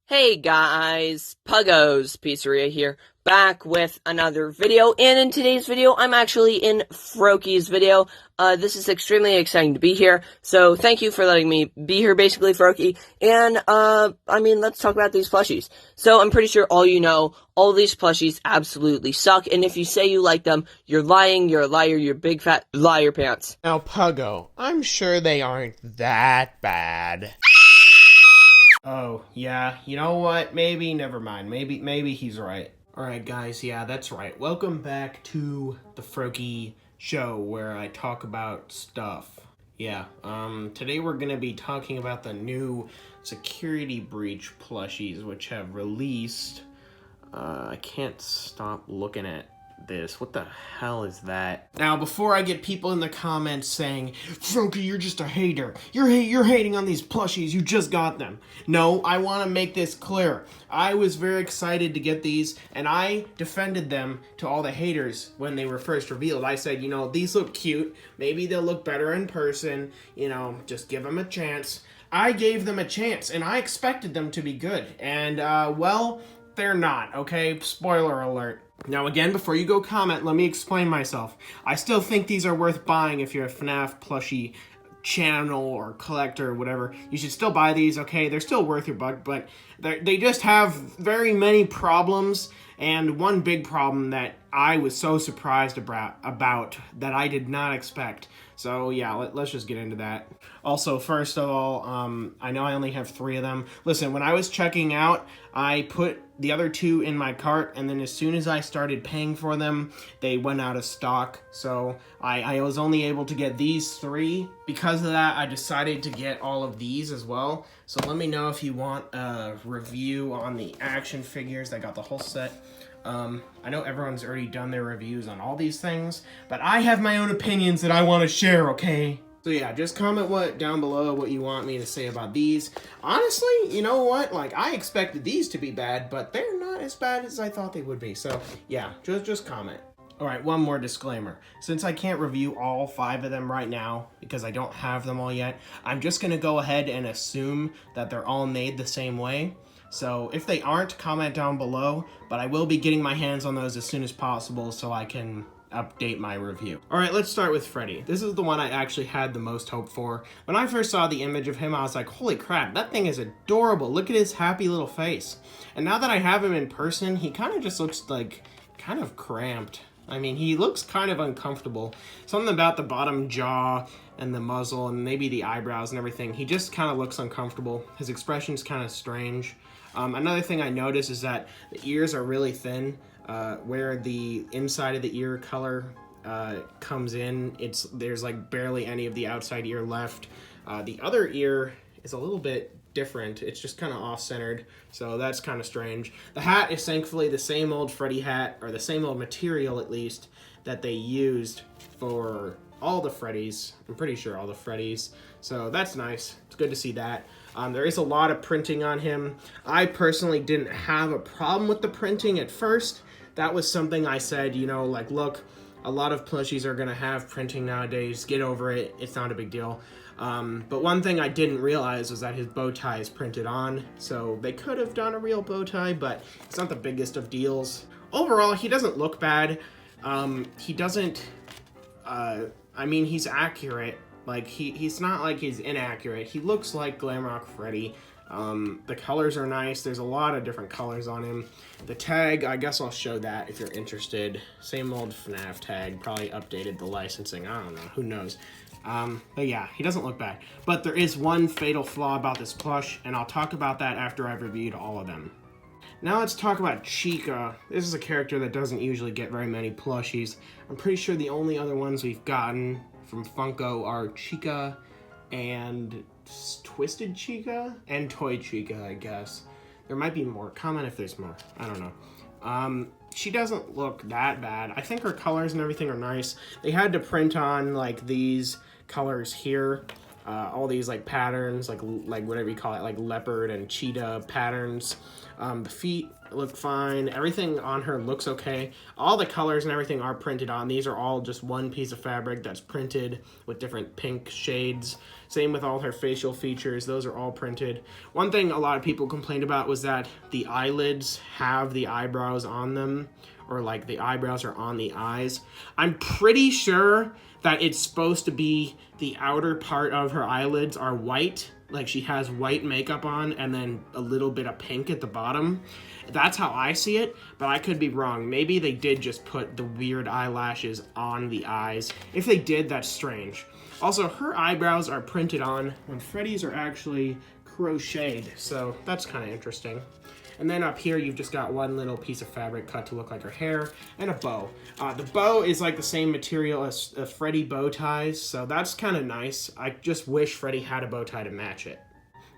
Hey guys, Puggo's Pizzeria here, back with another video, and in today's video, I'm actually in Froaky's video. This is extremely exciting to be here, so thank you for letting me be here, basically, Froaky, and, let's talk about these plushies. So, I'm pretty sure all you know, all these plushies absolutely suck, and if you say you like them, you're lying, you're a liar, you're big fat liar pants. Now, Puggo, I'm sure they aren't that bad. Oh, yeah, you know what? Maybe, never mind. Maybe he's right. Alright, guys, yeah, that's right. Welcome back to the Froaky show where I talk about stuff. Yeah, today we're gonna be talking about the new security breach plushies, which have released. I can't stop looking at this. What the hell is that? Now, before I get people in the comments saying, Froaky, you're just a hater. You're hating on these plushies. You just got them. No, I want to make this clear. I was very excited to get these, and I defended them to all the haters when they were first revealed. I said, these look cute. Maybe they'll look better in person. Just give them a chance. I gave them a chance, and I expected them to be good. And, well, they're not, okay? Spoiler alert. Now again, before you go comment, let me explain myself. I still think these are worth buying if you're a FNaF plushie channel or collector or whatever. You should still buy these, okay? They're still worth your buck, but they just have very many problems, and one big problem that I was so surprised about that I did not expect. So yeah, let's just get into that. Also, first of all, I know I only have 3 of them. Listen, when I was checking out, I put the other 2 in my cart, and then as soon as I started paying for them, they went out of stock. So I was only able to get these 3. Because of that, I decided to get all of these as well. So let me know if you want a review on the action figures. I got the whole set. I know everyone's already done their reviews on all these things, but I have my own opinions that I want to share, okay? So yeah, just comment down below what you want me to say about these. Honestly, you know what? I expected these to be bad, but they're not as bad as I thought they would be. So yeah, just comment. Alright, one more disclaimer. Since I can't review all 5 of them right now, because I don't have them all yet, I'm just going to go ahead and assume that they're all made the same way. So if they aren't, comment down below, but I will be getting my hands on those as soon as possible so I can update my review. Alright, let's start with Freddy. This is the one I actually had the most hope for. When I first saw the image of him, I was like, holy crap, that thing is adorable. Look at his happy little face. And now that I have him in person, he kind of just looks kind of cramped. I mean, he looks kind of uncomfortable. Something about the bottom jaw and the muzzle and maybe the eyebrows and everything. He just kind of looks uncomfortable. His expression's kind of strange. Another thing I noticed is that the ears are really thin. Where the inside of the ear color comes in, there's barely any of the outside ear left. The other ear is a little bit different. It's just kind of off-centered, so that's kind of strange. The hat is thankfully the same old Freddy hat, or the same old material at least, that they used for all the Freddys. I'm pretty sure all the Freddys. So that's nice. It's good to see that. There is a lot of printing on him. I personally didn't have a problem with the printing at first. That was something I said, look, a lot of plushies are going to have printing nowadays. Get over it. It's not a big deal. But one thing I didn't realize was that his bow tie is printed on. So they could have done a real bow tie, but it's not the biggest of deals. Overall, he doesn't look bad. He doesn't... he's accurate. He's not like he's inaccurate. He looks like Glamrock Freddy. The colors are nice. There's a lot of different colors on him. The tag, I guess I'll show that if you're interested. Same old FNaF tag. Probably updated the licensing. I don't know. Who knows? But yeah, he doesn't look bad. But there is one fatal flaw about this plush, and I'll talk about that after I've reviewed all of them. Now let's talk about Chica. This is a character that doesn't usually get very many plushies. I'm pretty sure the only other ones we've gotten from Funko are Chica and Twisted Chica and Toy Chica, I guess. There might be more. Comment if there's more. I don't know. She doesn't look that bad. I think her colors and everything are nice. They had to print on these colors here. All these patterns, like whatever you call it, leopard and cheetah patterns. The feet look fine. Everything on her looks okay. All the colors and everything are printed on. These are all just one piece of fabric that's printed with different pink shades. Same with all her facial features. Those are all printed. One thing a lot of people complained about was that the eyelids have the eyebrows on them, or like the eyebrows are on the eyes. I'm pretty sure that it's supposed to be the outer part of her eyelids are white, like she has white makeup on and then a little bit of pink at the bottom. That's how I see it, but I could be wrong. Maybe they did just put the weird eyelashes on the eyes. If they did, that's strange. Also, her eyebrows are printed on when Freddy's are actually crocheted, so that's kind of interesting. And then up here, you've just got one little piece of fabric cut to look like her hair, and a bow. The bow is like the same material as Freddy bow ties, so that's kind of nice. I just wish Freddy had a bow tie to match it.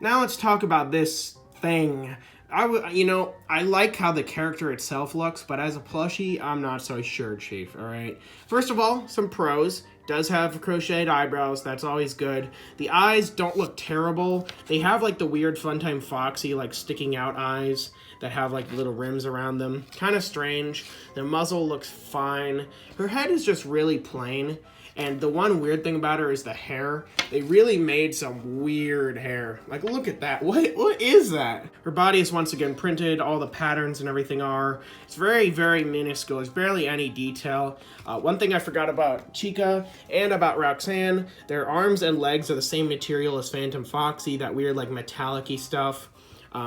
Now let's talk about this thing. I like how the character itself looks, but as a plushie, I'm not so sure, Chief, alright? First of all, some pros. Does have crocheted eyebrows, that's always good. The eyes don't look terrible. They have like the weird Funtime Foxy like sticking out eyes that have like little rims around them. Kind of strange. The muzzle looks fine. Her head is just really plain. And the one weird thing about her is the hair. They really made some weird hair. Like, look at that. What is that? Her body is once again printed. All the patterns and everything are. It's very, very minuscule. There's barely any detail. One thing I forgot about Chica and about Roxanne, their arms and legs are the same material as Phantom Foxy, that weird, like, metallic-y stuff.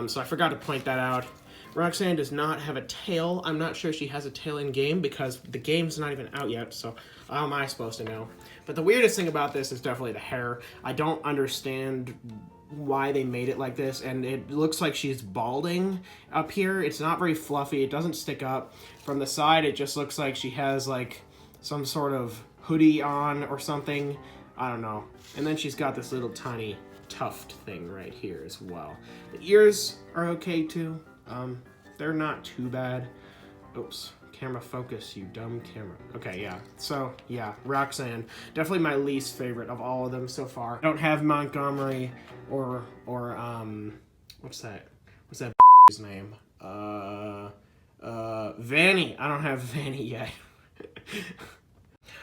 So I forgot to point that out. Roxanne does not have a tail. I'm not sure she has a tail in game because the game's not even out yet, so how am I supposed to know? But the weirdest thing about this is definitely the hair. I don't understand why they made it like this, and it looks like she's balding up here. It's not very fluffy. It doesn't stick up. From the side, it just looks like she has like some sort of hoodie on or something. I don't know. And then she's got this little tiny tuft thing right here as well. The ears are okay too. They're not too bad. Oops, camera focus, you dumb camera. Okay, yeah. So, yeah, Roxanne. Definitely my least favorite of all of them so far. I don't have Montgomery or what's that name? Vanny. I don't have Vanny yet.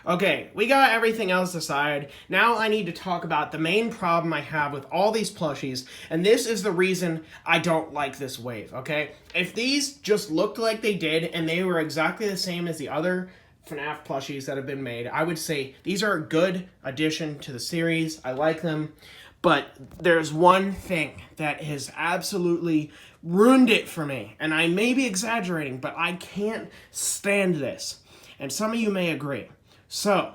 Okay, we got everything else aside. Now I need to talk about the main problem I have with all these plushies, and this is the reason I don't like this wave, okay? If these just looked like they did, and they were exactly the same as the other FNaF plushies that have been made, I would say these are a good addition to the series. I like them, but there's one thing that has absolutely ruined it for me, and I may be exaggerating, but I can't stand this, and some of you may agree. So,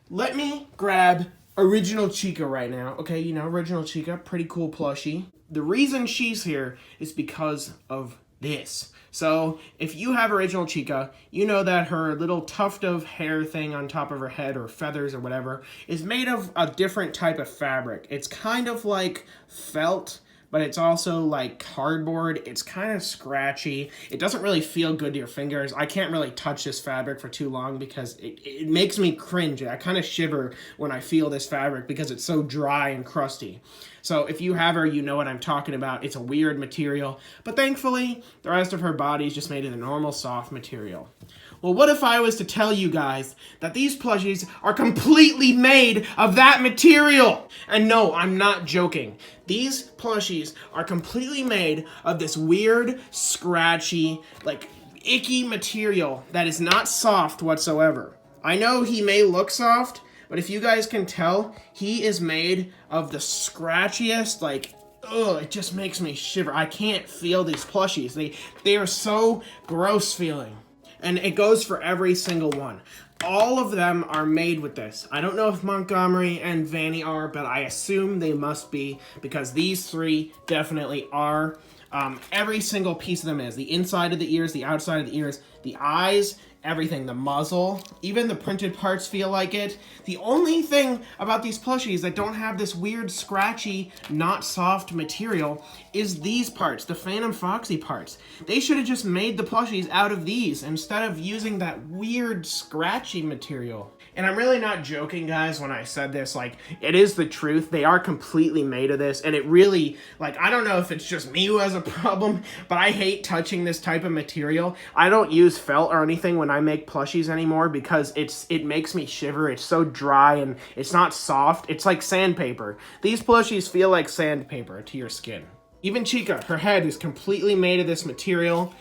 let me grab original Chica right now. Okay, you know, original Chica, pretty cool plushie. The reason she's here is because of this. So, if you have original Chica, you know that her little tuft of hair thing on top of her head, or feathers or whatever, is made of a different type of fabric. It's kind of like felt, but it's also like cardboard. It's kind of scratchy. It doesn't really feel good to your fingers. I can't really touch this fabric for too long because it makes me cringe. I kind of shiver when I feel this fabric because it's so dry and crusty. So if you have her, you know what I'm talking about. It's a weird material, but thankfully, the rest of her body is just made of the normal soft material. Well, what if I was to tell you guys that these plushies are completely made of that material? And no, I'm not joking. These plushies are completely made of this weird, scratchy, like, icky material that is not soft whatsoever. I know he may look soft, but if you guys can tell, he is made of the scratchiest, like, ugh, it just makes me shiver. I can't feel these plushies. They are so gross feeling. And it goes for every single one. All of them are made with this. I don't know if Montgomery and Vanny are, but I assume they must be, because these three definitely are. Every single piece of them is. The inside of the ears, the outside of the ears, the eyes, everything, the muzzle, even the printed parts feel like it. The only thing about these plushies that don't have this weird, scratchy, not soft material is these parts, the Phantom Foxy parts. They should have just made the plushies out of these instead of using that weird, scratchy material. And I'm really not joking, guys, when I said this. Like, it is the truth. They are completely made of this. And it really, like, I don't know if it's just me who has a problem, but I hate touching this type of material. I don't use felt or anything when I make plushies anymore because it makes me shiver. It's so dry and it's not soft. It's like sandpaper. These plushies feel like sandpaper to your skin. Even Chica, her head is completely made of this material.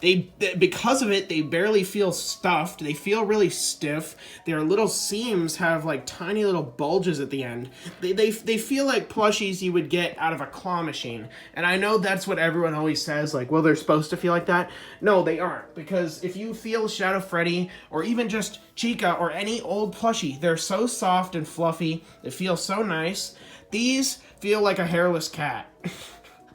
Because of it, they barely feel stuffed. They feel really stiff. Their little seams have like tiny little bulges at the end. They feel like plushies you would get out of a claw machine. And I know that's what everyone always says, like, well, they're supposed to feel like that. No, they aren't. Because if you feel Shadow Freddy, or even just Chica, or any old plushie, they're so soft and fluffy. They feel so nice. These feel like a hairless cat.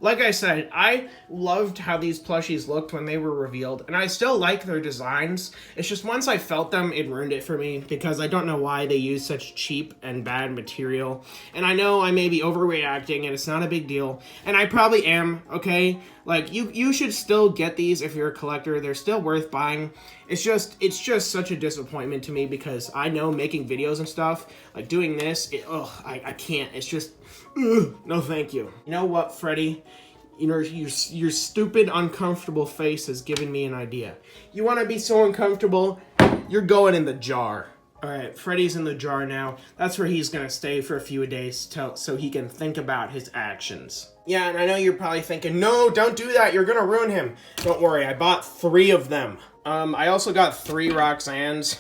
Like I said, I loved how these plushies looked when they were revealed, and I still like their designs. It's just once I felt them, it ruined it for me, because I don't know why they use such cheap and bad material. And I know I may be overreacting, and it's not a big deal, and I probably am, okay? Like, you should still get these if you're a collector. They're still worth buying. It's just such a disappointment to me, because I know making videos and stuff, like doing this, I can't. It's just, no thank you. You know what, Freddy? You know, your stupid, uncomfortable face has given me an idea. You want to be so uncomfortable? You're going in the jar. Alright, Freddy's in the jar now. That's where he's gonna stay for a few days so he can think about his actions. Yeah, and I know you're probably thinking, no, don't do that, you're gonna ruin him. Don't worry, I bought 3 of them. I also got 3 Roxannes.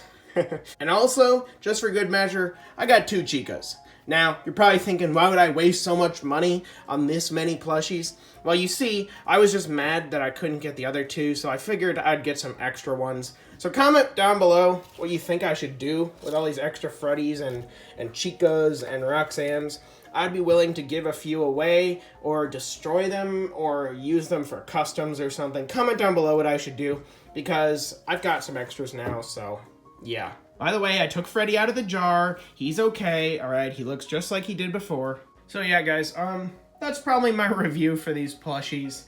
And also, just for good measure, I got 2 Chicas. Now, you're probably thinking, why would I waste so much money on this many plushies? Well, you see, I was just mad that I couldn't get the other 2, so I figured I'd get some extra ones. So comment down below what you think I should do with all these extra Freddys and Chicas and Roxannes. I'd be willing to give a few away, or destroy them, or use them for customs or something. Comment down below what I should do, because I've got some extras now, so yeah. By the way, I took Freddy out of the jar. He's okay, alright? He looks just like he did before. So yeah, guys, that's probably my review for these plushies.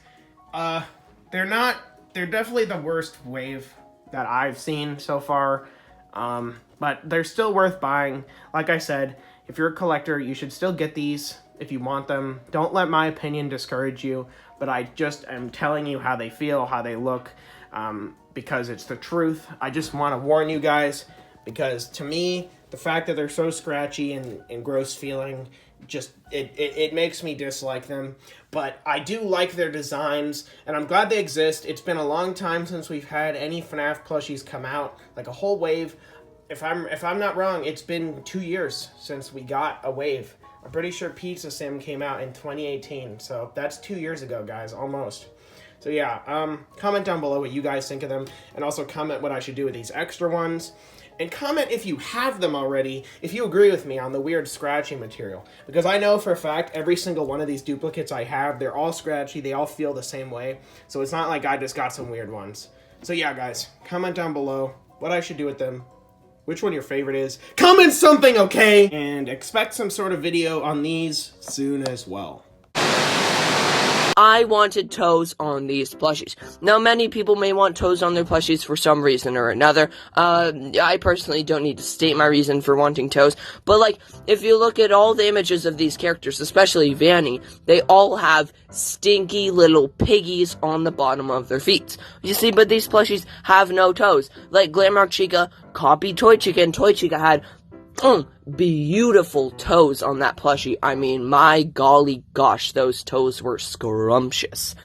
They're definitely the worst wave that I've seen so far. But they're still worth buying. Like I said, if you're a collector, you should still get these if you want them. Don't let my opinion discourage you, but I just am telling you how they feel, how they look, because it's the truth. I just want to warn you guys, because to me, the fact that they're so scratchy and gross feeling, just it makes me dislike them. But I do like their designs, and I'm glad they exist. It's been a long time since we've had any FNaF plushies come out, like a whole wave. If I'm not wrong, it's been 2 years since we got a wave. I'm pretty sure Pizza Sim came out in 2018, so that's 2 years ago, guys, almost. So yeah, comment down below what you guys think of them, and also comment what I should do with these extra ones. And comment if you have them already, if you agree with me on the weird scratchy material. Because I know for a fact, every single one of these duplicates I have, they're all scratchy, they all feel the same way. So it's not like I just got some weird ones. So yeah, guys, comment down below what I should do with them, which one your favorite is. Comment something, okay? And expect some sort of video on these soon as well. I wanted toes on these plushies. Now, many people may want toes on their plushies for some reason or another. I personally don't need to state my reason for wanting toes, but, like, if you look at all the images of these characters, especially Vanny, they all have stinky little piggies on the bottom of their feet. You see, but these plushies have no toes. Like, Glamrock Chica copied Toy Chica, and Toy Chica had beautiful toes on that plushie. I mean, my golly gosh, those toes were scrumptious.